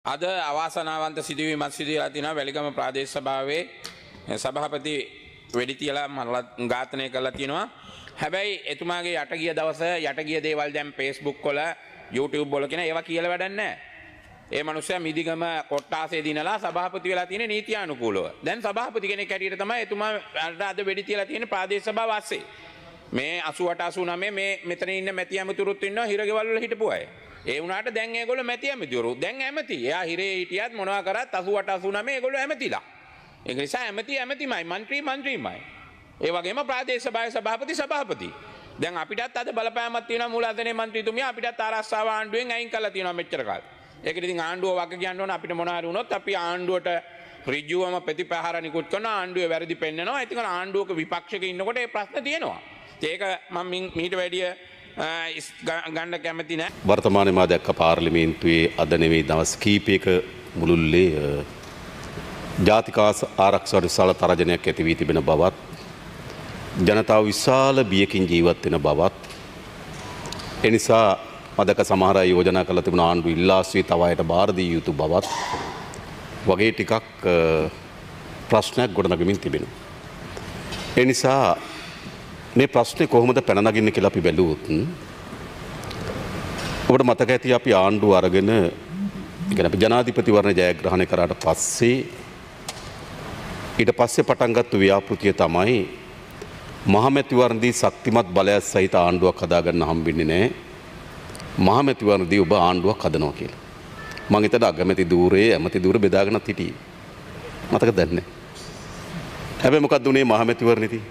අද අවාසනාවන්ත සිදුවීමක් සිදු වෙලා තිනවා වැලිගම ප්‍රාදේශ සභාවේ සභාපති වෙඩි තියලා මරලා ඝාතනය කරලා තිනවා. හැබැයි එතුමාගේ යට ගිය දවස යට ගිය දේවල් දැන් Facebook වල YouTube වල කියන ඒවා කියලා වැඩක් නැහැ. ඒ මනුස්සයා මිදිගම කොට්ටාසේ දිනලා සභාපති වෙලා තියෙන නීතියානුකූලව. දැන් සභාපති කෙනෙක් හැටියට තමයි එතුමා අද වෙඩි තියලා තියෙන ප්‍රාදේශ සභාව ASCII. මේ 88 89 මේ මෙතන ඉන්න මැති ඇමතුරුත් ඉන්නවා හිරගෙවල් වල හිටපු අය. ඒ වුණාට දැන් ඒගොල්ලෝ මැති ඇමතිවරු දැන් ඇමති. එයා හිරේ හිටියත් මොනවා කරත් 88 89 ඒගොල්ලෝ ඇමතිලා. ඒක නිසා ඇමතිමයි മന്ത്രിමයි. ඒ වගේම ප්‍රාදේශ සභාවේ සභාපති. දැන් අපිටත් අද බලපෑමක් තියෙනවා මූලාසනයේ മന്ത്രിතුමිය අපිටත් ආරක්ෂාව ආණ්ඩුවෙන් අයින් කරලා තියෙනවා මෙච්චර කාලෙ. ඒකට ඉතින් ආණ්ඩුව වග කියන්න ඕන අපිට මොනවා හරි වුණොත් අපි ආණ්ඩුවට ඍජුවම ප්‍රතිපහාර නිකුත් කරන ආණ්ඩුවේ වැරදි පෙන්නනවා. ඉතින් ආණ්ඩුවක විපක්ෂයක ඉන්නකොට ඒ ප්‍රශ්න තියෙනවා. ඒක මම මීට වැඩිය ගන්න කැමති නෑ. වර්තමානයේ මා දැක්ක පාර්ලිමේන්තුවේ අද නෙවෙයි දවස් කීපයක මුළුල්ලේ ජාතික ආරක්ෂාවට විශාල තරජනයක් ඇති වී තිබෙන බවත් ජනතාව විශාල බියකින් ජීවත් වෙන බවත් එනිසා අදක සමහර අය යෝජනා කරලා තිබුණ ආණ්ඩුව ඉල්ලාස්වී තව අයට බාර දිය යුතු බවත් වගේ ටිකක් ප්‍රශ්නයක් ගොඩනගමින් තිබෙනවා. එනිසා මේ ප්‍රශ්නේ කොහොමද පැන නගින්නේ කියලා අපි බැලුවොත් ඔබට මතක ඇති අපි ආණ්ඩුව අරගෙන අපි ජනාධිපතිවරණ ජයග්‍රහණය කරාට පස්සේ ඊට පස්සේ පටන් ගත්ත ව්‍යාපෘතිය තමයි මහමැතිවරණදී ශක්තිමත් බලයක් සහිත ආණ්ඩුවක් හදාගන්න හම්බෙන්නේ නැහැ. මහමැතිවරණදී ඔබ ආණ්ඩුවක් හදනවා කියලා. මම හිතන අගමැති ධූරයේ ඇමති ධූර බෙදාගෙනත් හිටියේ. මතකද නැහැ. හැබැයි මොකක්ද උනේ මහමැතිවරණේදී?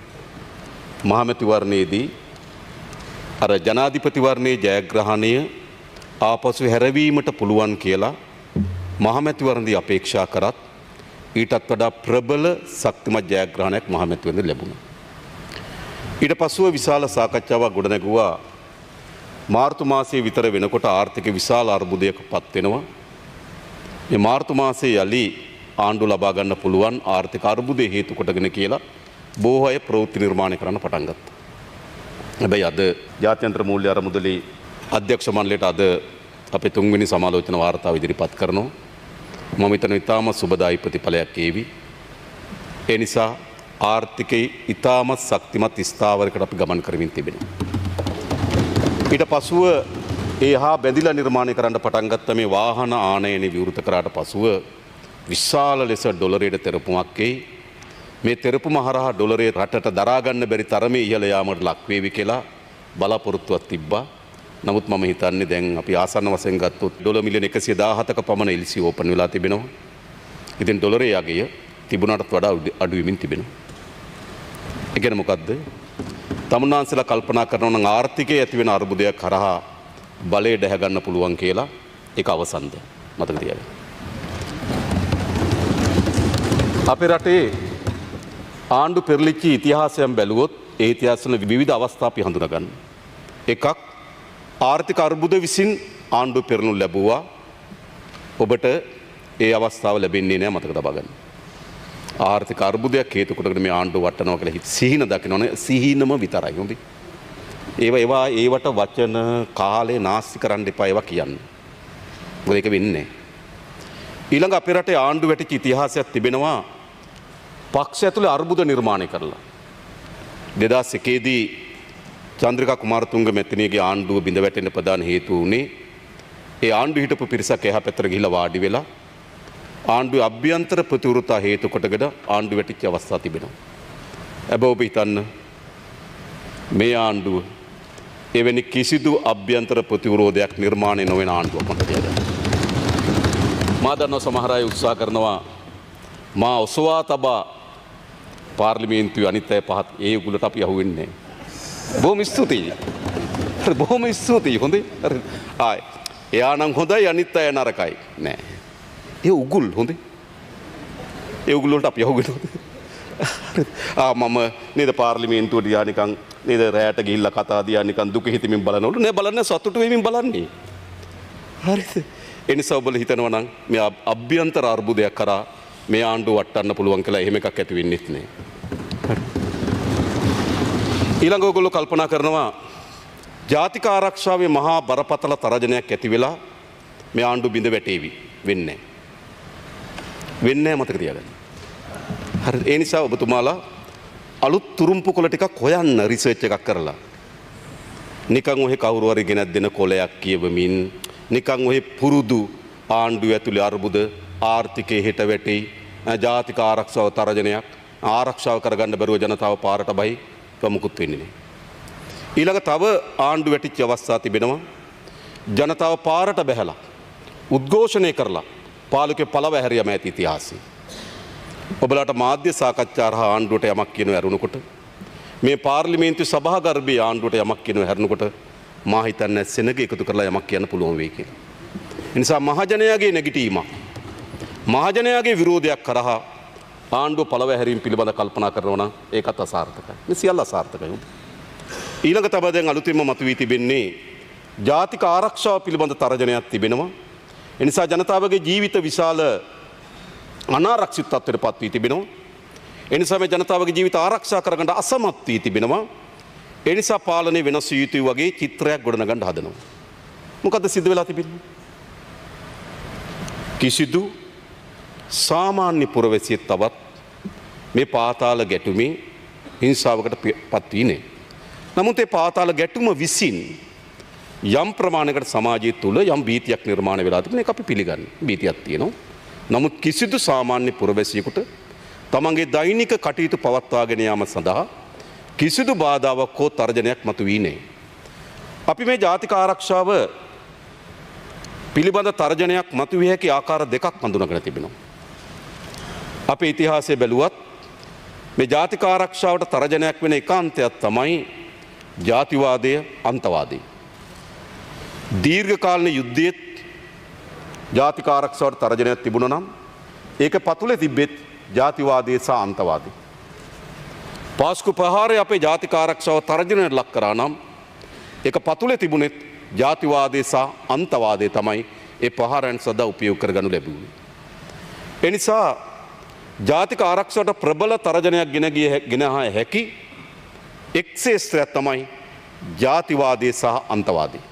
මහමැතිවරණයේදී අර ජනාධිපතිවරණයේ ජයග්‍රහණය ආපසු හැරවීමට පුළුවන් කියලා මහමැතිවරණදී අපේක්ෂා කරත් ඊටත් වඩා ප්‍රබල ශක්තිමත් ජයග්‍රහණයක් මහමැතිවරණය ලැබුණා. ඊට පසුව විශාල සාකච්ඡාවක් ගොඩනැගුවා මාර්තු මාසයේ විතර වෙනකොට ආර්ථික විශාල අර්බුදයක පත් වෙනවා. මේ මාර්තු මාසයේ යලි ආණ්ඩුව ලබා ගන්න පුළුවන් ආර්ථික අර්බුදයේ හේතු කොටගෙන කියලා බොහෝ අය ප්‍රවෘත්ති නිර්මාණය කරන්න පටන් ගත්තා. හැබැයි අද ජාත්‍යන්තර මූල්‍ය අරමුදලේ අධ්‍යක්ෂ මණ්ඩලයට අද අපේ තුන්වෙනි සමාලෝචන වාර්තාව ඉදිරිපත් කරනවා. මම හිතන ඉතාම සුබදායි ප්‍රතිඵලයක් ඒවි. ඒ නිසා ආර්ථිකයේ ඉතාමත් ශක්තිමත් ස්ථාවරයකට අපි ගමන් කරමින් තිබෙනවා. ඊට පසුව ඒ හා බැඳිලා නිර්මාණය කරන්න පටන් ගත්ත මේ වාහන ආනයන විවෘත කරාට පසුව විශාල ලෙස ඩොලරයට තෙරපුමක් එයි. මේ තෙරපුම හරහා ඩොලරේ රටට දරා ගන්න බැරි තරමේ ඉහළ යාමට ලක් වේවි කියලා බලාපොරොත්තුවක් තිබ්බා. නමුත් මම හිතන්නේ දැන් අපි ආසන්න වශයෙන් ගත්තොත් ඩොලර් මිලියන 117ක පමණ එල්සි ඕපන් වෙලා තිබෙනවා. ඉතින් ඩොලරේ යගය තිබුණාටත් වඩා අඩු වෙමින් තිබෙනවා. ඒ කියන්නේ මොකද්ද? තමුන්නාන්සලා කල්පනා කරනවා නම් ආර්ථිකයේ ඇති වෙන අර්බුදයක් කරහා බලය දැහ ගන්න පුළුවන් කියලා. ඒක අවසන්ද? මතක තියාගන්න. අපේ රටේ ආණ්ඩු පෙරලිච්ච ඉතිහාසයන් බැලුවොත් ඒ ඉතිහාසවල විවිධ අවස්ථා අපි හඳුනා ගන්න. එකක් ආර්ථික අර්බුද විසින් ආණ්ඩු පෙරලු ලැබුවා. ඔබට ඒ අවස්ථාව ලැබෙන්නේ නැහැ මතක තබා ගන්න. ආර්ථික අර්බුදයක් හේතු කොටගෙන මේ ආණ්ඩුව වටනවා කියලා සිහින දකින්නෝනේ සිහිනම විතරයි හොඳයි. ඒවට වචන කාලේ නාස්ති කරන්න එපා ඒවා කියන්න. මොකද ඒක වෙන්නේ නැහැ. ඊළඟ අපේ රටේ ආණ්ඩු වැටිච්ච ඉතිහාසයක් තිබෙනවා. පක්ෂ ඇතුලේ අර්බුද නිර්මාණය කරලා 2001 දී චන්ද්‍රිකා කුමාරතුංග මැතිණියගේ ආණ්ඩුව බිඳ වැටෙන්න ප්‍රධාන හේතුව උනේ ඒ ආණ්ඩුව හිටපු පිරිසක් එහා පැත්තට ගිහිල්ලා වාඩි වෙලා ආණ්ඩුවේ අභ්‍යන්තර ප්‍රතිවිරුද්ධතා හේතු කොටගෙන ආණ්ඩුව වැටිච්ච අවස්ථා තිබෙනවා. හැබැයි ඔබ හිතන්න මේ ආණ්ඩුව එවැනි කිසිදු අභ්‍යන්තර ප්‍රතිවිරෝධයක් නිර්මාණය නොවන ආණ්ඩුවක් මට කියන්න. මා දන්නවා සමහර අය උත්සාහ කරනවා මා ඔසවා තබා පාර්ලිමේන්තුවේ අනිත් අය පහත් ඒ උගලට අපි අහුවෙන්නේ නැහැ. බොහොම ස්තුතියි. බොහොම ස්තුතියි. හොඳයි. ආයි. එයා නම් හොඳයි අනිත් අය නරකයි. නෑ. ඒ උගුල් හොඳයි. ඒ උගුල් වලට අපි අහුවෙනවා. මම නේද පාර්ලිමේන්තුවට ගියා නිකන් නේද රැයට ගිහිල්ලා කතා දියා නිකන් දුක හිතමින් බලනවලු නෑ බලන්නේ සතුටු වෙමින් බලන්නේ. හරිද? ඒ නිසා ඔබලා හිතනවා නම් මේ අභ්‍යන්තර අර්බුදයක් කරා මේ ආණ්ඩුව වටන්න පුළුවන් කියලා එහෙම එකක් ඇති වෙන්නේ නැහැ. ඊළඟ ඔයගොල්ලෝ කල්පනා කරනවා ජාතික ආරක්ෂාවේ මහා බරපතල තරජනයක් ඇති වෙලා මේ ආණ්ඩුව බිඳ වැටේවි. වෙන්නේ මතක තියාගන්න. හරි ඒ නිසා ඔබතුමාලා අලුත් තුරුම්පු කොළ ටිකක් හොයන්න රිසර්ච් එකක් කරලා. නිකන් ඔහෙ කවුරු හරි ගෙනත් දෙන කොලයක් කියවමින් නිකන් ඔහෙ පුරුදු ආණ්ඩුව ඇතුලේ අර්බුද ආර්ථිකයේ හෙට වැටෙයි ජාතික ආරක්ෂාව තරජනයක් ආරක්ෂාව කරගන්න බැරුව ජනතාව පාරට බයි ප්‍රමුඛුත් වෙන්නේ නැහැ. ඊළඟ තව ආණ්ඩු වැටිච්ච අවස්ථා තිබෙනවා. ජනතාව පාරට බැහැලා උද්ඝෝෂණය කරලා පාලකේ පළව හැරියම ඇති ඉතිහාසය. ඔබලාට මාධ්‍ය සාකච්ඡා හරහා ආණ්ඩුවට යමක් කියනව ඇරුණකොට මේ පාර්ලිමේන්තු සභාගර්භයේ ආණ්ඩුවට යමක් කියනව හැරුණකොට මා හිතන්නේ සෙනග එකතු කරලා යමක් කියන්න පුළුවන් වෙයි කියලා. ඒ නිසා මහජනයාගේ නැගිටීමක් මහජනයාගේ විරෝධයක් කරහා ආණ්ඩුව පළව හැරීම පිළිබඳ කල්පනා කරනවා නම් ඒකත් අසාර්ථකයි. මේ සියල්ල අසාර්ථකයි. ඊළඟ තමයි දැන් අලුතින්ම මතුවී තිබෙන්නේ ජාතික ආරක්ෂාව පිළිබඳ තරජනයක් තිබෙනවා. ඒ නිසා ජනතාවගේ ජීවිත විශාල අනාරක්ෂිත තත්ත්වයට පත් වී තිබෙනවා. ඒ නිසා මේ ජනතාවගේ ජීවිත ආරක්ෂා කරගන්න අසමත් වී තිබෙනවා. ඒ නිසා පාලනය වෙනස් විය යුතුයි වගේ චිත්‍රයක් ගොඩනගන්න හදනවා. මොකද්ද සිද්ධ වෙලා තිබෙන්නේ? කිසිදු සාමාන්‍ය පුරවැසියෙක් තවත් මේ පාතාල ගැටුමේ හිංසාවකට පත් වී නැහැ. නමුත් ඒ පාතාල ගැටුම විසින් යම් ප්‍රමාණයකට සමාජය තුළ යම් භීතියක් නිර්මාණය වෙලා තිබෙන එක අපි පිළිගන්නේ. භීතියක් තියෙනවා. නමුත් කිසිදු සාමාන්‍ය පුරවැසියෙකුට තමන්ගේ දෛනික කටයුතු පවත්වාගෙන යාම සඳහා කිසිදු බාධාවක් හෝ තර්ජනයක් මතුවී නැහැ. අපි මේ ජාතික ආරක්ෂාව පිළිබඳ තර්ජනයක් මතුවිය හැකි ආකාර දෙකක් හඳුනාගෙන තිබෙනවා. අපේ ඉතිහාසය බැලුවත් මේ ජාතික ආරක්ෂාවට තර්ජනයක් වෙන ඒකාන්තයක් තමයි ජාතිවාදය අන්තවාදය. දීර්ඝකාලීන යුද්ධයේත් ජාතික ආරක්ෂාවට තර්ජනයක් තිබුණා නම් ඒක පතුලේ තිබෙත් ජාතිවාදයේ සහ අන්තවාදයේ. පාස්කු ප්‍රහාරය අපේ ජාතික ආරක්ෂාව තර්ජනයට ලක් කරා නම් ඒක පතුලේ තිබුණෙත් ජාතිවාදයේ සහ අන්තවාදයේ තමයි ඒ ප්‍රහාරයන් සදා උපයෝග කරගනු ලැබුණේ. ඒ නිසා ජාතික ආරක්ෂාවට ප්‍රබල තර්ජනයක් ගෙන හැකි එක් ක්ෂේත්‍රයක් තමයි ජාතිවාදයේ සහ අන්තවාදයේ.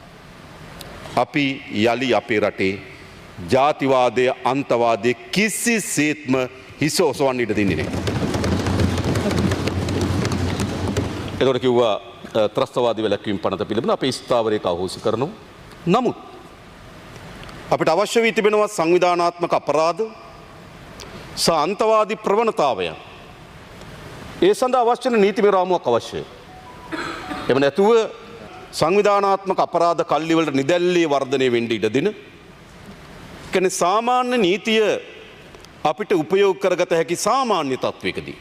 අපි යලි අපේ රටේ ජාතිවාදය අන්තවාදය කිසිසේත්ම හිස ඔසවන්න ඉඩ දෙන්නේ නැහැ. එතකොට කිව්වා ත්‍රස්තවාදී වැළැක්වීම පනත පිළිබඳ අපේ ස්ථාවරයක අහෝසි කරනවා. නමුත් අපිට අවශ්‍ය වී තිබෙනවා සංවිධානාත්මක අපරාධ සහ අන්තවාදී ප්‍රවණතාවයන්. ඒ සඳහා අවශ්‍ය වෙන නීතිමය රාමුවක් අවශ්‍යයි. එම නැතුව සංවිධානාත්මක අපරාධ කල්ලිවලට නිදැල්ලේ වර්ධනය වෙන්න ඉඩ දෙන කියන්නේ සාමාන්‍ය නීතිය අපිට උපයෝග කරගත හැකි සාමාන්‍ය තත්වයකදී.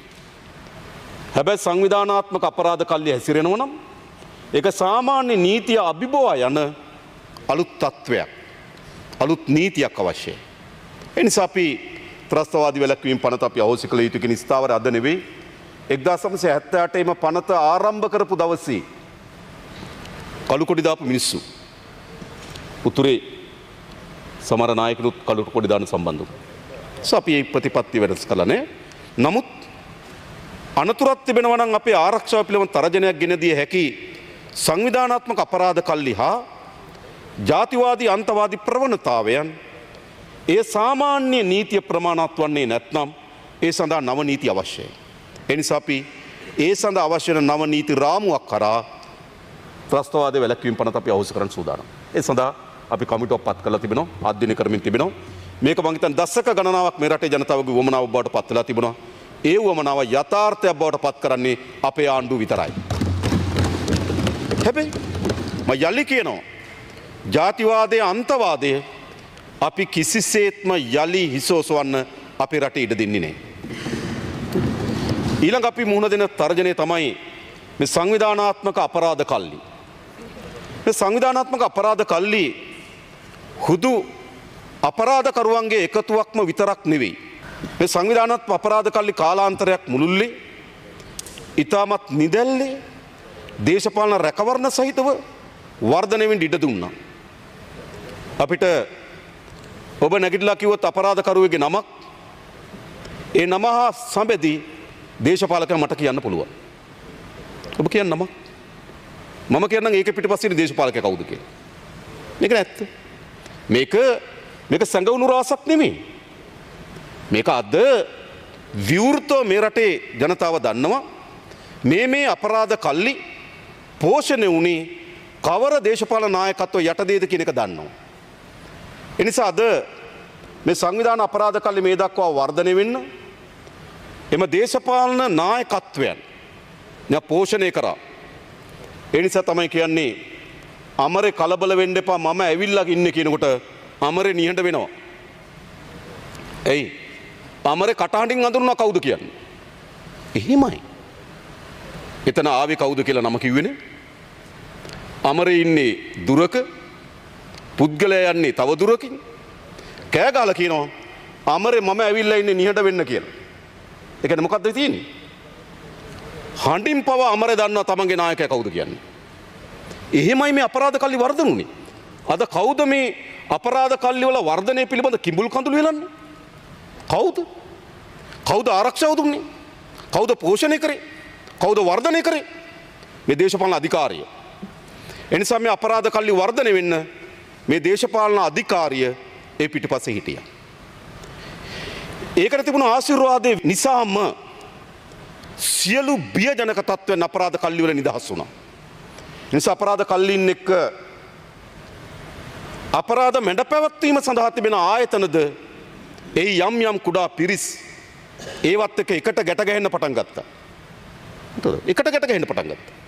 හැබැයි සංවිධානාත්මක අපරාධ කල්ලිය හැසිරෙනවා නම් ඒක සාමාන්‍ය නීතිය අභිබවා යන අලුත් තත්වයක් අලුත් නීතියක් අවශ්‍යයි. ඒ නිසා අපි ත්‍රස්තවාදී වැළැක්වීම පනත අපි අහෝසි කළ යුතු කියන ස්ථාවරය අද නෙවෙයි 1978 ම පනත ආරම්භ කරපු දවසේ කළු කොඩි දාපු මිනිස්සු උතුරේ සමහර නායකනුත් කළු කොඩි දාන සම්බන්ධ වුණා. අපි මේ ප්‍රතිපත්ති වෙනස් කළා නේ. නමුත් අනතුරක් තිබෙනවා නම් අපේ ආරක්ෂාව පිළිබඳ තරජනයක් ගෙන දිය හැකි සංවිධානාත්මක අපරාධ කල්ලි හා ජාතිවාදී අන්තවාදී ප්‍රවණතාවයන් ඒ සාමාන්‍ය නීතිය ප්‍රමාණවත් වන්නේ නැත්නම් ඒ සඳහා නව නීති අවශ්‍යයි. ඒ නිසා අපි ඒ සඳහා අවශ්‍ය වෙන නව නීති රාමුවක් කරා ත්‍රස්තවාදයේ වැළැක්වීම පනත අපි අවශ්‍ය කරන්න සූදානම්. ඒ සඳහා අපි කමිටුවක් පත් කරලා තිබෙනවා, අධ්‍යයනය කරමින් තිබෙනවා. මේක මම හිතන්නේ දශක ගණනාවක් මේ රටේ ජනතාවගේ වමනාවක් බවට පත් වෙලා තිබුණා. ඒ වමනාව යථාර්ථයක් බවට පත් කරන්නේ අපේ ආණ්ඩුව විතරයි. හැබැයි මම යලි කියනවා ජාතිවාදයේ අන්තවාදයේ අපි කිසිසේත්ම යලි හිස ඔසවන්න අපේ රටේ ඉඩ දෙන්නේ නැහැ. ඊළඟ අපි මුහුණ දෙන තර්ජනය තමයි මේ සංවිධානාත්මක අපරාධ කල්ලි. මේ සංවිධානාත්මක අපරාධ කල්ලි හුදු අපරාධකරුවන්ගේ එකතුවක්ම විතරක් නෙවෙයි. මේ සංවිධානාත්මක අපරාධ කල්ලි කාලාන්තරයක් මුළුල්ලේ ඊටමත් නිදැල්ලේ දේශපාලන රැකවරණ සහිතව වර්ධනය වෙන්න ඉඩ දුන්නා. අපිට ඔබ නැගිටලා කිව්වොත් අපරාධකරුවෙගේ නමක් ඒ නම හා සම්බෙදී දේශපාලකයා මට කියන්න පුළුවන්. ඔබ කියන්න නමක්. මම කියන්නම් ඒක පිටිපස්සේ දේශපාලකයා කවුද කියලා. මේක නැත්ත. මේක මේක සැඟවුණු රාසක් නෙමෙයි. මේක අද විවෘතව මේ රටේ ජනතාව දන්නවා මේ අපරාධ කල්ලි පෝෂණය වුණේ කවර දේශපාලන නායකත්ව යටතේද කියන එක දන්නවා. ඒ නිසා අද මේ සංවිධාන අපරාධ කල්ලි මේ දක්වා වර්ධනය වෙන්න එම දේශපාලන නායකත්වයන් පෝෂණය කරා. ඒ නිසා තමයි කියන්නේ අමරේ කලබල වෙන්න එපා මම ඇවිල්ලා ඉන්නේ කියනකොට අමරේ නිහඬ වෙනවා. එයි අමරේ කටහඬින් අඳුරනවා කවුද කියන්නේ. එහෙමයි. එතන ආවේ කවුද කියලා නම කිව්වේනේ. අමරේ ඉන්නේ දුරක පුද්ගලයා යන්නේ තව දුරකින්. කෑ ගහලා කියනවා අමරේ මම ඇවිල්ලා ඉන්නේ නිහඬ වෙන්න කියලා. ඒ කියන්නේ මොකද්ද තියෙන්නේ? හඬින් පව අමරේ දන්නවා තමන්ගේ නායකයා කවුද කියන්නේ. එහෙමයි මේ අපරාධ කල්ලි වර්ධනුනේ. අද කවුද මේ අපරාධ කල්ලි වල වර්ධනය පිළිබඳ කිඹුල් කඳුළු වෙලන්නේ? කවුද? කවුද ආරක්ෂාව දුන්නේ? කවුද පෝෂණය කරේ? කවුද වර්ධනය කරේ? මේ දේශපාලන අධිකාරිය. එනිසා මේ අපරාධ කල්ලි වර්ධනය වෙන්න මේ දේශපාලන අධිකාරිය ඒ පිටිපස්සේ හිටියා. ඒකට තිබුණු ආශිර්වාදයේ නිසාම සියලු බියජනක තත්ත්වයන් අපරාධ කල්ලි වල නිදහස් වුණා. නිසා අපරාධ කල්ලින් එක්ක අපරාධ මැඩ පැවැත්වීම සඳහා තිබෙන ආයතනද ඒ යම් කුඩා පිරිස් ඒවත් එක්ක එකට ගැට ගැහෙන්න පටන් ගත්තා. එකට ගැට ගැහෙන්න පටන් ගත්තා.